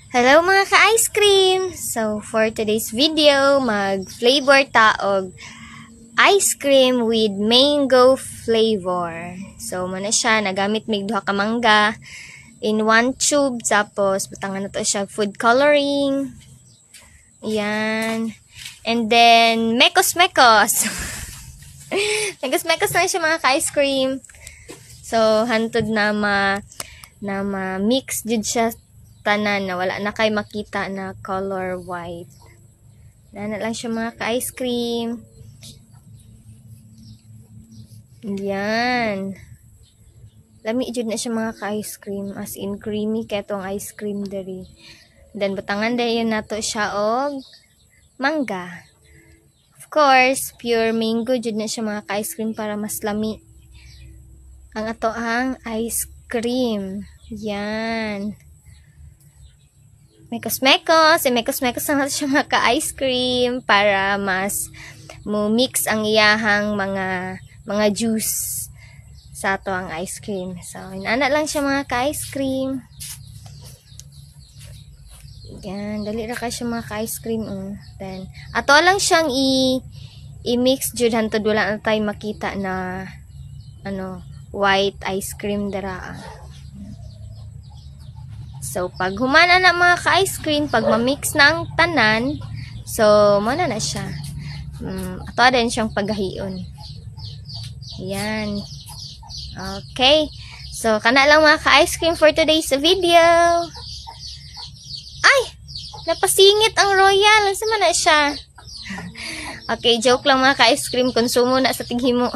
Hello mga ka-ice cream! So, for today's video, mag-flavor ta og ice cream with mango flavor. So, muna siya, nagamit mig duha ka mangga in one tube, tapos butangan na to siya food coloring. Yan. And then, mekos-mekos. Mekos-mekos na siya mga ka-ice cream. So, hantod na ma-mix jud siya tanan na wala na kay makita na color white. Na lang siya mga ka-ice cream. Yan. Lami jud na siya mga ka-ice cream, as in creamy kay tong ice cream diri. Then butangan dayon nato siya og mangga. Of course, pure mango jud na siya mga ka-ice cream para mas lami ang ato ang ice cream. Yan. Mekos-mekos. Mekos-mekos na siya mga ka-ice cream para mas mix ang iyahang mga juice sa ato ang ice cream. So, inana lang siya mga ka-ice cream. Yan. Dali ra ka siya mga ka-ice cream. Then, ato lang siyang i-mix jud hantod wala na tayo makita na white ice cream dara. So, pag humana na mga ka-ice cream, pag ma-mix na ang tanan, so, muna na siya. Ato din siyang paghahion. Yan. Okay. So, kana lang mga ka-ice cream for today's video. Ay! Napasingit ang royal. Saan man na siya? Okay, joke lang mga ka-ice cream. Konsumo na sa tighimo.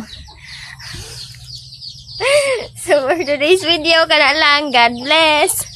So, for today's video, kana lang. God bless!